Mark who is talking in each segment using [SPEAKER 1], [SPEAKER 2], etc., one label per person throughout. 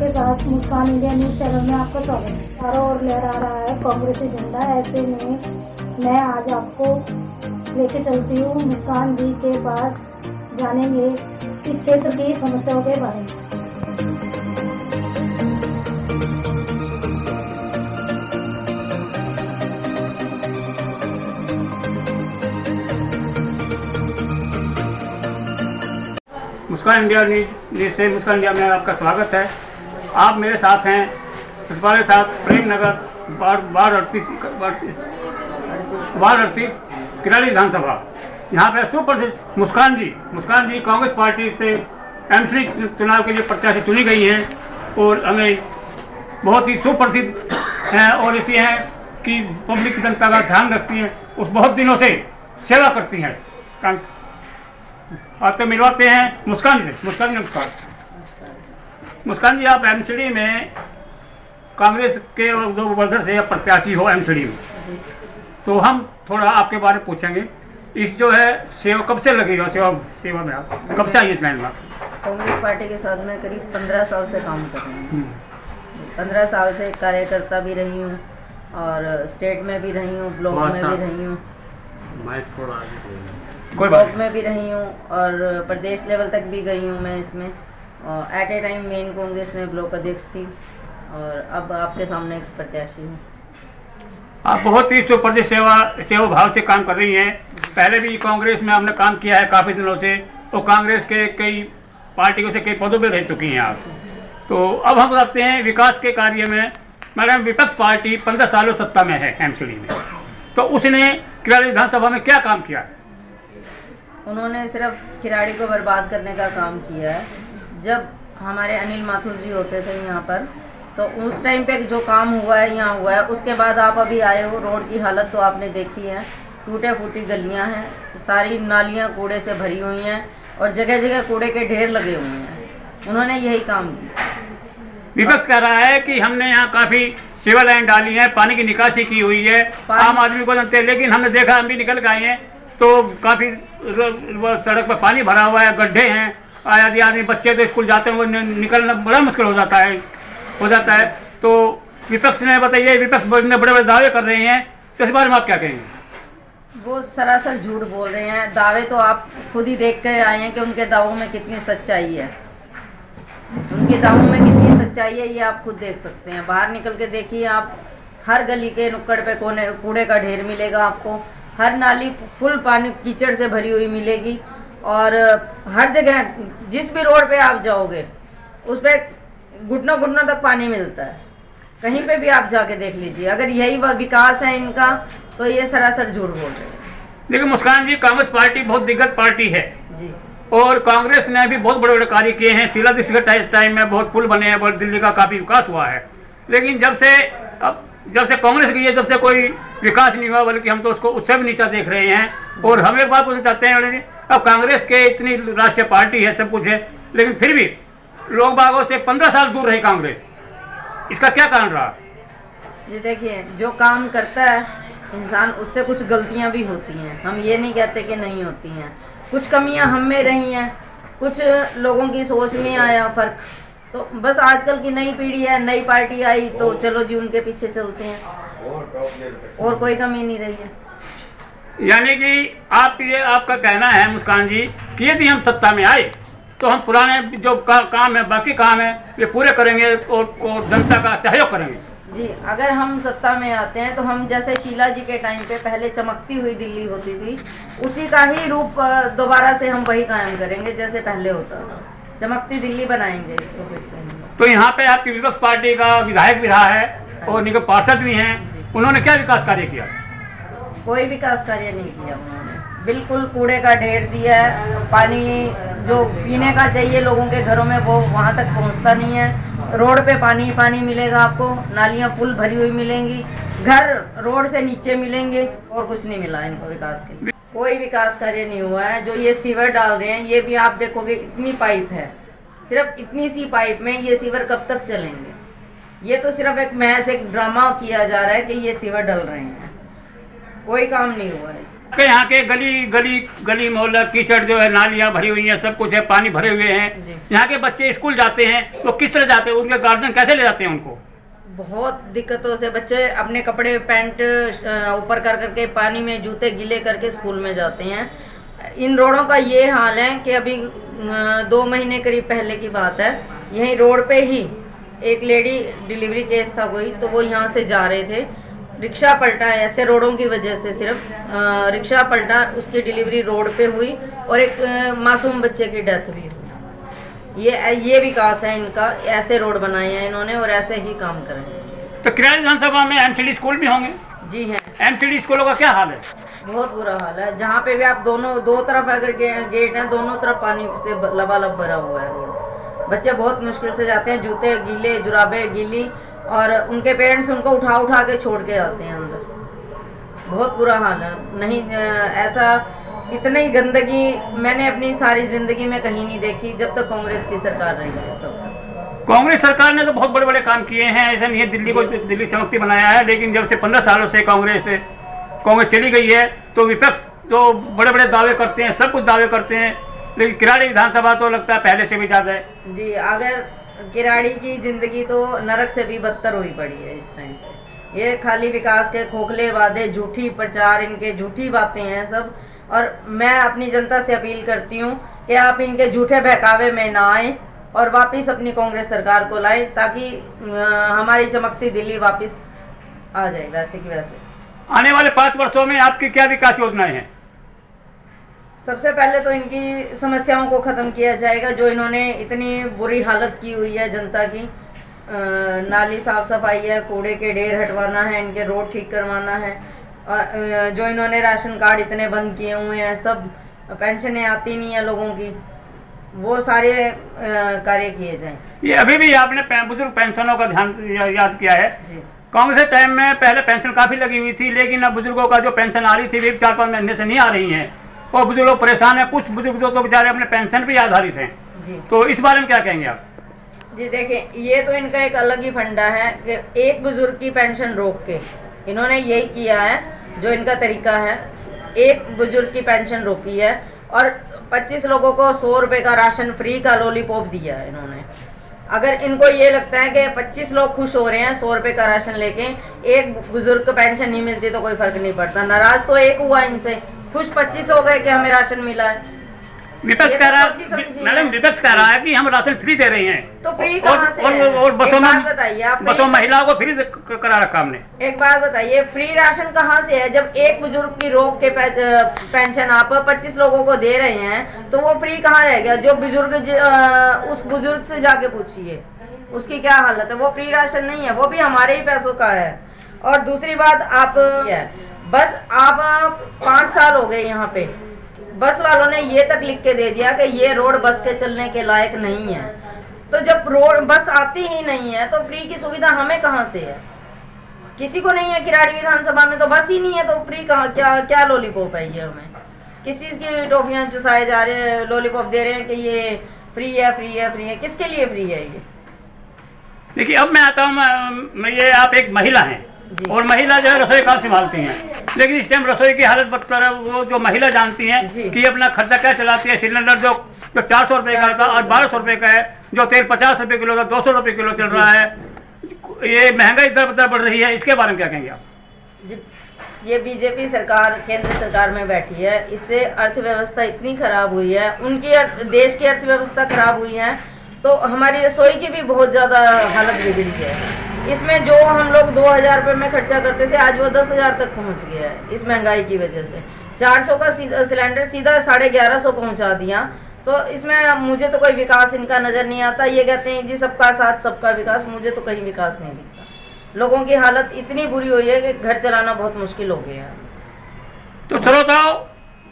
[SPEAKER 1] के साथ मुस्कान India news channel में आपका स्वागत है। चारों ओर लहरा रहा है कांग्रेसी झंडा। ऐसे में मैं आज आपको लेके चलती हूँ मुस्कान जी के पास, जानेंगे इस क्षेत्र की समस्याओं के बारे में।
[SPEAKER 2] मुस्कान इंडिया न्यूज से मुस्कान इंडिया में आपका स्वागत है। आप मेरे साथ हैं सचिवालय साथ प्रेम नगर वार्ड 38 किराड़ी विधानसभा। यहाँ पे सुप्रसिद्ध मुस्कान जी कांग्रेस पार्टी से एमसी चुनाव के लिए प्रत्याशी चुनी गई हैं और हमें बहुत ही सुप्रसिद्ध हैं और इसी हैं कि पब्लिक जनता का ध्यान रखती हैं, उस बहुत दिनों से सेवा करती हैं। आज तो मिलवाते हैं मुस्कान जी से। मुस्कान जी नमस्कार। मुस्कान जी, आप एमसीडी में कांग्रेस के जो वर्धर से प्रत्याशी हो एमसीडी में, तो हम थोड़ा आपके बारे में पूछेंगे। इस जो है सेवा कब से लगी हो सेवा में, आप कब से आई इस लाइन में?
[SPEAKER 3] कांग्रेस पार्टी के साथ में करीब 15 साल से काम कर रही हूँ। 15 साल से कार्यकर्ता भी रही हूँ और स्टेट में भी रही हूँ, ब्लॉक में भी रही हूँ, ब्लॉक में भी रही हूँ और प्रदेश लेवल तक भी गई हूँ मैं इसमें। एट ए टाइम मेन कांग्रेस में ब्लॉक अध्यक्ष थी और अब आपके सामने एक प्रत्याशी हूँ।
[SPEAKER 2] आप बहुत ही सुप्रसिद्ध सेवा भाव से काम कर रही हैं। पहले भी कांग्रेस में आपने काम किया है काफ़ी दिनों से, तो कांग्रेस के कई पार्टियों से कई पदों पर रह चुकी हैं आप। तो अब हम बताते हैं विकास के कार्य में। मैडम, विपक्ष पार्टी 15 सालों सत्ता में है एमसीडी में, तो उसने किराड़ी विधानसभा में क्या काम किया?
[SPEAKER 3] उन्होंने सिर्फ खिलाड़ी को बर्बाद करने का काम किया है। जब हमारे अनिल माथुर जी होते थे यहाँ पर, तो उस टाइम पे जो काम हुआ है यहाँ हुआ है। उसके बाद आप अभी आए हो, रोड की हालत तो आपने देखी है, टूटे फूटी गलियाँ हैं, सारी नालियाँ कूड़े से भरी हुई हैं और जगह जगह कूड़े के ढेर लगे हुए हैं। उन्होंने यही काम किया।
[SPEAKER 2] विपक्ष कह रहा है कि हमने यहाँ काफ़ी सिविल लाइन डाली है, पानी की निकासी की हुई है, आम आदमी को जानते हैं, लेकिन हमने देखा हम भी निकल गए हैं तो काफ़ी सड़क पर पानी भरा हुआ है, गड्ढे हैं। यदि आदमी बच्चे तो स्कूल जाते हैं, वो निकलना बड़ा मुश्किल हो जाता है। तो विपक्ष ने बताइए, विपक्ष ने बड़े बड़े दावे कर रहे हैं, तो इस बारे में आप क्या कहेंगे?
[SPEAKER 3] वो सरासर झूठ बोल रहे हैं। दावे तो आप खुद ही देख कर आए हैं कि उनके दावों में कितनी सच्चाई है। उनके दावों में कितनी सच्चाई है ये आप खुद देख सकते हैं। बाहर निकल के देखिए आप, हर गली के नुक्कड़ पे कोने कूड़े का ढेर मिलेगा आपको, हर नाली फुल पानी कीचड़ से भरी हुई मिलेगी और हर जगह जिस भी रोड पे आप जाओगे उस पर घुटनों घुटनों तक पानी मिलता है। कहीं पे भी आप जाके देख लीजिए। अगर यही वह विकास है इनका, तो ये सरासर झूठ बोल रहे हैं।
[SPEAKER 2] देखिए मुस्कान जी, कांग्रेस पार्टी बहुत दिग्गज पार्टी है
[SPEAKER 3] जी, और
[SPEAKER 2] कांग्रेस ने भी बहुत बड़े बड़े कार्य किए हैं। शीला दीक्षित के टाइम में बहुत पुल बने हैं, बहुत दिल्ली का काफ़ी विकास हुआ है। लेकिन जब से कांग्रेस की है, जब से कोई विकास नहीं हुआ, बल्कि हम तो उसको उससे भी नीचा देख रहे हैं। और हम एक बात पूछना चाहते हैं, अब कांग्रेस के इतनी राष्ट्रीय पार्टी है, सब कुछ है, लेकिन फिर भी लोग बागों से 15 साल दूर रही कांग्रेस। इसका क्या कारण रहा?
[SPEAKER 3] जी देखिए, जो काम करता है इंसान, उससे कुछ गलतियां भी होती हैं। हम ये नहीं कहते कि नहीं होती हैं। कुछ कमियां हम में रही हैं, कुछ लोगों की सोच में आया फ़र्क। तो बस आजकल की नई पीढ़ी है, नई पार्टी आई तो चलो जी उनके पीछे चलते हैं, और कोई कमी नहीं रही है।
[SPEAKER 2] यानी कि आपका कहना है मुस्कान जी कि यदि हम सत्ता में आए तो हम पुराने जो काम है, बाकी काम है, ये पूरे करेंगे और जनता का सहयोग करेंगे।
[SPEAKER 3] जी, अगर हम सत्ता में आते हैं तो हम जैसे शीला जी के टाइम पे पहले चमकती हुई दिल्ली होती थी, उसी का ही रूप दोबारा से हम वही कायम करेंगे जैसे पहले होता था। चमकती दिल्ली बनाएंगे इसको फिर से।
[SPEAKER 2] तो यहाँ पे आपकी विपक्ष पार्टी का विधायक भी रहा है और निगम पार्षद भी हैं, उन्होंने क्या विकास कार्य किया?
[SPEAKER 3] कोई विकास कार्य नहीं किया उन्होंने। बिल्कुल कूड़े का ढेर दिया है। पानी जो पीने का चाहिए लोगों के घरों में, वो वहाँ तक पहुँचता नहीं है। रोड पे पानी पानी मिलेगा आपको, नालियाँ फुल भरी हुई मिलेंगी, घर रोड से नीचे मिलेंगे, और कुछ नहीं मिला इनको विकास के लिए। कोई विकास कार्य नहीं हुआ है। जो ये सीवर डाल रहे हैं, ये भी आप देखोगे इतनी पाइप है, सिर्फ इतनी सी पाइप में ये सीवर कब तक चलेंगे? ये तो सिर्फ एक महज एक ड्रामा किया जा रहा है कि ये सीवर डल रहे हैं, कोई काम नहीं हुआ है इसमें।
[SPEAKER 2] के यहाँ के गली मोहल्ला कीचड़ जो है, नालियाँ भरी हुई हैं, सब कुछ है, पानी भरे हुए हैं। यहाँ के बच्चे स्कूल जाते हैं वो किस तरह जाते हैं, उनके गार्जियन कैसे ले जाते हैं उनको?
[SPEAKER 3] बहुत दिक्कतों से बच्चे अपने कपड़े पैंट ऊपर कर करके पानी में जूते गीले करके स्कूल में जाते हैं। इन रोडों का ये हाल है कि अभी 2 महीने करीब पहले की बात है, यहीं रोड पे ही एक लेडी डिलीवरी केस था कोई, तो वो यहाँ से जा रहे थे, रिक्शा पलटा, ऐसे रोडों की वजह से सिर्फ रिक्शा पलटा, उसकी डिलीवरी रोड पे हुई और एक मासूम बच्चे की डेथ भी हुई। ये विकास है इनका, ऐसे रोड बनाए हैं इन्होंने और ऐसे ही काम करें।
[SPEAKER 2] तो किराड़ी विधानसभा में एमसीडी स्कूल भी होंगे?
[SPEAKER 3] जी हैं।
[SPEAKER 2] एमसीडी स्कूलों का क्या हाल है?
[SPEAKER 3] बहुत बुरा हाल है, जहाँ पे भी आप दो तरफ अगर गेट हैं, दोनों तरफ पानी से लबालब भरा हुआ है रोड। बच्चे बहुत मुश्किल से जाते हैं, जूते गीले, जुराबे गीली, और उनके पेरेंट्स उनको उठा के छोड़ के आते हैं अंदर। बहुत बुरा हाल है। नहीं ऐसा इतनी गंदगी मैंने अपनी सारी जिंदगी में कहीं नहीं देखी जब तक कांग्रेस की सरकार रही है तब तक।
[SPEAKER 2] कांग्रेस सरकार ने तो बहुत बड़े बड़े काम किए हैं, ऐसा नहीं है दिल्ली को दिल्ली चमकती बनाया है, लेकिन जब से 15 सालों से कांग्रेस चली गई है तो विपक्ष तो बड़े बड़े दावे करते हैं, सब कुछ दावे करते हैं, लेकिन किराड़ी विधानसभा तो लगता है पहले से भी ज़्यादा है।
[SPEAKER 3] जी, अगर किराड़ी की जिंदगी तो नरक से भी बदतर हुई पड़ी है इस टाइम पे। ये खाली विकास के खोखले वादे, झूठी प्रचार, इनके झूठी बातें हैं सब। और मैं अपनी जनता से अपील करती हूँ कि आप इनके झूठे बहकावे में ना आए और वापस अपनी कांग्रेस सरकार को लाएं, ताकि हमारी चमकती दिल्ली वापस आ जाए वैसे की वैसे।
[SPEAKER 2] आने वाले 5 वर्षों में आपकी क्या विकास योजनाएं हैं?
[SPEAKER 3] सबसे पहले तो इनकी समस्याओं को ख़त्म किया जाएगा, जो इन्होंने इतनी बुरी हालत की हुई है जनता की। नाली साफ सफाई है, कूड़े के ढेर हटवाना है, इनके रोड ठीक करवाना है, और जो इन्होंने राशन कार्ड इतने बंद किए हुए हैं, सब पेंशनें आती नहीं है लोगों की, वो सारे कार्य किए जाएं।
[SPEAKER 2] ये अभी भी आपने बुजुर्ग पेंशनों का ध्यान याद किया है।
[SPEAKER 3] जी,
[SPEAKER 2] कांग्रेस टाइम में पहले पेंशन काफ़ी लगी हुई थी, लेकिन अब बुजुर्गों का जो पेंशन आ रही थी वे 4-5 महीने से नहीं आ रही है और बुजुर्ग लोग परेशान हैं। कुछ बुजुर्ग तो बेचारे अपने पेंशन पे आधारित हैं।
[SPEAKER 3] जी,
[SPEAKER 2] तो इस बारे में क्या कहेंगे आप?
[SPEAKER 3] जी देखिए, ये तो इनका एक अलग ही फंडा है कि एक बुजुर्ग की पेंशन रोक के इन्होंने यही किया है, जो इनका तरीका है। एक बुजुर्ग की पेंशन रोकी है और 25 लोगों को 100 रुपये का राशन फ्री का लॉलीपॉप दिया है इन्होंने। अगर इनको ये लगता है कि 25 लोग खुश हो रहे हैं 100 रुपये का राशन लेके, एक बुजुर्ग को पेंशन नहीं मिलती तो कोई फर्क नहीं पड़ता। नाराज तो एक हुआ इनसे, खुश 25 हो गए कि हमें राशन मिला है।
[SPEAKER 2] विपक्ष कह रहा है, मैडम विपक्ष कह रहा है कि हम राशन फ्री दे रहे हैं,
[SPEAKER 3] तो फ्री कहाँ से है?
[SPEAKER 2] और बसों में
[SPEAKER 3] बताइए आप,
[SPEAKER 2] बसों महिलाओं को फ्री करा रखा हमने।
[SPEAKER 3] एक बात बताइए, फ्री राशन कहाँ से है? जब एक बुजुर्ग की रोक के पेंशन आप 25 लोगों को दे रहे हैं तो वो फ्री कहाँ रह गया? जो बुजुर्ग उस बुजुर्ग से जाके पूछिए उसकी क्या हालत है। वो फ्री राशन नहीं है, वो भी हमारे ही पैसों का है। और दूसरी बात, आप बस आप 5 साल हो गए यहाँ पे, बस वालों ने ये तक लिख के दे दिया कि ये रोड बस के चलने के लायक नहीं है। तो जब रोड बस आती ही नहीं है तो फ्री की सुविधा हमें कहाँ से है? किसी को नहीं है। किराड़ी विधानसभा में तो बस ही नहीं है, तो फ्री कहाँ? क्या लॉलीपॉप है ये? हमें किस चीज़ की टॉफियाँ चुसाए जा रहे हैं, लॉलीपॉप दे रहे हैं कि ये फ्री है, फ्री है, फ्री है। किसके लिए फ्री है ये?
[SPEAKER 2] देखिए, अब मैं आता हूँ, ये आप एक महिला हैं और महिला जो है रसोई काम संभालती हैं, लेकिन इस टाइम रसोई की हालत बदतर है। वो जो महिला जानती हैं कि अपना खर्चा क्या चलाती है। सिलेंडर जो 400 रुपये का था और 1200 रुपये का है, जो तेल 50 रुपये किलो का 200 रुपये किलो चल रहा है। ये महंगाई दर बढ़ रही है, इसके बारे में क्या कहेंगे आप?
[SPEAKER 3] ये बीजेपी सरकार केंद्र सरकार में बैठी है, इससे अर्थव्यवस्था इतनी खराब हुई है, उनकी देश की अर्थव्यवस्था खराब हुई है, तो हमारी रसोई की भी बहुत ज़्यादा हालत बिगड़ी है। इसमें जो हम लोग 2000 रुपये में खर्चा करते थे, आज वो 10,000 तक पहुंच गया है इस महंगाई की वजह से। 400 का सिलेंडर सीधा 1150 पहुंचा दिया। तो इसमें मुझे तो कोई विकास इनका नज़र नहीं आता। ये कहते हैं जी सबका साथ सबका विकास, मुझे तो कहीं विकास नहीं दिखता। लोगों की हालत इतनी बुरी हुई है कि घर चलाना बहुत मुश्किल हो गया है।
[SPEAKER 2] तो श्रोताओ,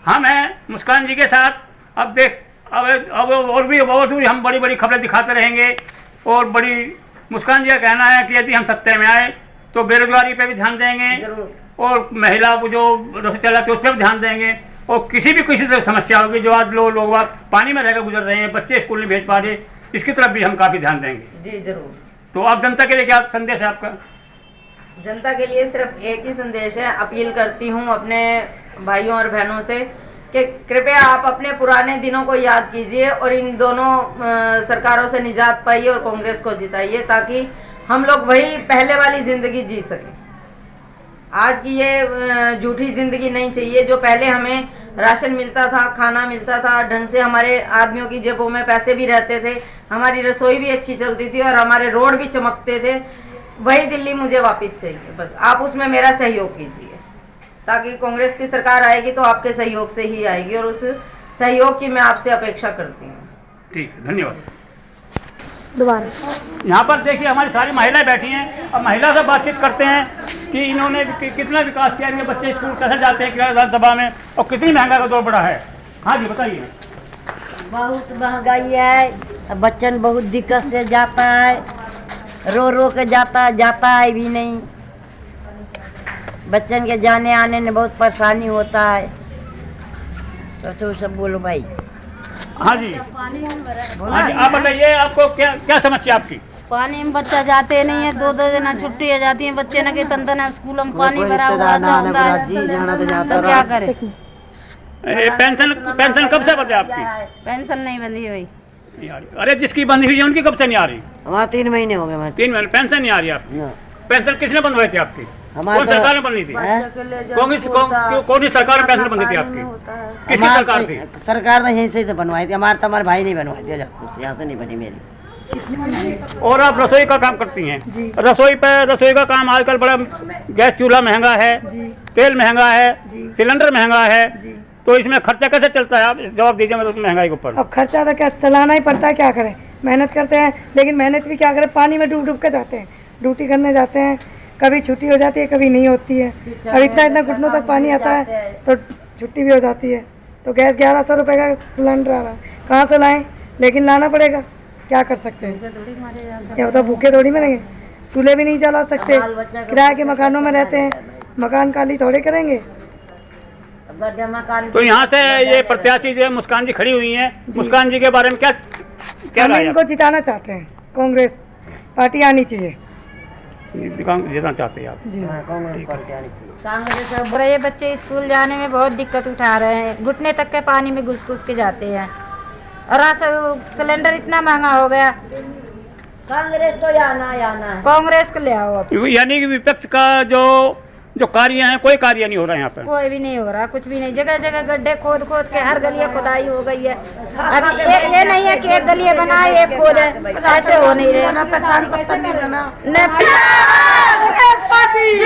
[SPEAKER 2] हम हैं मुस्कान जी के साथ। अब और भी बहुत हम बड़ी बड़ी खबरें दिखाते रहेंगे। और बड़ी मुस्कान जी का कहना है कि यदि हम सत्ता में आए तो बेरोजगारी पे भी ध्यान देंगे और महिला को जो रसोई चलाते उस पर भी ध्यान देंगे। और किसी तरह समस्या होगी, जो आज लोग पानी में रहकर गुजर रहे हैं, बच्चे स्कूल नहीं भेज पा रहे, इसकी तरफ भी हम काफ़ी ध्यान देंगे।
[SPEAKER 3] जी जरूर।
[SPEAKER 2] तो आप जनता के लिए क्या संदेश है आपका?
[SPEAKER 3] जनता के लिए सिर्फ एक ही संदेश है, अपील करती हूँ अपने भाइयों और बहनों से कि कृपया आप अपने पुराने दिनों को याद कीजिए और इन दोनों सरकारों से निजात पाइए और कांग्रेस को जिताइए, ताकि हम लोग वही पहले वाली ज़िंदगी जी सकें। आज की ये झूठी ज़िंदगी नहीं चाहिए। जो पहले हमें राशन मिलता था, खाना मिलता था, ढंग से हमारे आदमियों की जेबों में पैसे भी रहते थे, हमारी रसोई भी अच्छी चलती थी और हमारे रोड भी चमकते थे, वही दिल्ली मुझे वापस चाहिए। बस आप उसमें मेरा सहयोग कीजिए, ताकि कांग्रेस की सरकार आएगी तो आपके सहयोग से ही आएगी, और उस सहयोग की मैं आपसे अपेक्षा करती हूँ।
[SPEAKER 2] ठीक है, धन्यवाद।
[SPEAKER 1] दोबारा
[SPEAKER 2] यहाँ पर देखिए हमारी सारी महिलाएं बैठी हैं और महिला से बातचीत करते हैं कि इन्होंने कितना विकास किया, इनके बच्चे स्कूल कैसे जाते हैं विधानसभा में, और कितनी महंगाई का दौर बढ़ा है। हाँ जी बताइए।
[SPEAKER 4] बहुत महंगाई है, बच्चन बहुत दिक्कत से जाता है, रो के जाता है भी नहीं। बच्चन के जाने आने में बहुत परेशानी होता है। तो सब बोलो भाई।
[SPEAKER 2] हाँ जी हाँ जी, आप बताइए आपको क्या क्या समस्या आपकी।
[SPEAKER 5] पानी में बच्चा जाते नहीं है, 2-2 दिन छुट्टी हो जाती है बच्चे न के तंदन स्कूल में पानी भरा हुआ है, तो क्या करे।
[SPEAKER 2] पेंशन कब से बंदी आपकी?
[SPEAKER 5] पेंशन नहीं बंदी हुई।
[SPEAKER 2] नहीं आ रही। अरे जिसकी बंदी हुई है उनकी कब से नहीं आ रही?
[SPEAKER 4] वहाँ 3 महीने हो गए।
[SPEAKER 2] 3 महीने पेंशन नहीं आ रही आपकी? पेंशन किसने बंदवाई थी आपकी? कौन सरकार ने बंदी थी? कौन सी सरकार में पेंशन बंदी थी आपकी? किसकी सरकार थी?
[SPEAKER 4] सरकार ने यहीं से तो बनवाई थी, हमारे भाई नहीं बनवाई थी, यहाँ से नहीं बनी मेरी।
[SPEAKER 2] और आप रसोई का काम करती हैं? रसोई का काम आजकल बड़ा, गैस चूल्हा महंगा है, तेल महंगा है, सिलेंडर महंगा है, तो इसमें खर्चा कैसे चलता है? आप जवाब दीजिए मतलब महंगाई के ऊपर।
[SPEAKER 6] अब खर्चा तो क्या चलाना ही पड़ता है, क्या करें, मेहनत करते हैं, लेकिन मेहनत भी क्या करें, पानी में डूब के जाते हैं, ड्यूटी करने जाते हैं, कभी छुट्टी हो जाती है कभी नहीं होती है। अब इतना घुटनों तक पानी आता है तो छुट्टी भी हो जाती है। तो गैस 1100 रुपये का सिलेंडर आ रहा है, कहाँ से लाएं, लेकिन लाना पड़ेगा, क्या कर सकते हैं। क्या होता, भूखे थोड़ी मरेंगे, चूल्हे भी नहीं जला सकते, किराए के मकानों में रहते हैं, मकान खाली थोड़े करेंगे।
[SPEAKER 2] तो यहाँ से ये प्रत्याशी जो है मुस्कान जी खड़ी हुई हैं, मुस्कान जी के बारे में क्या
[SPEAKER 6] हम इनको जिताना चाहते हैं, कांग्रेस पार्टी आनी चाहिए।
[SPEAKER 2] जितना चाहते हैं आप
[SPEAKER 6] जी
[SPEAKER 5] बड़े बच्चे स्कूल जाने में बहुत दिक्कत उठा रहे हैं, घुटने तक के पानी में घुस के जाते हैं, और सिलेंडर इतना महंगा हो गया।
[SPEAKER 4] कांग्रेस तो आना है,
[SPEAKER 5] कांग्रेस को ले आओ अब।
[SPEAKER 2] यानी कि विपक्ष का जो कार्य हैं, कोई कार्य नहीं हो रहा है यहाँ पर।
[SPEAKER 5] कोई भी नहीं हो रहा, कुछ भी नहीं। जगह जगह गड्ढे खोद के हर गलियां खुदाई हो गई है। अब ये नहीं है कि एक गलियां बनाए एक खोद है, ऐसे हो नहीं रहे।
[SPEAKER 6] पार्टी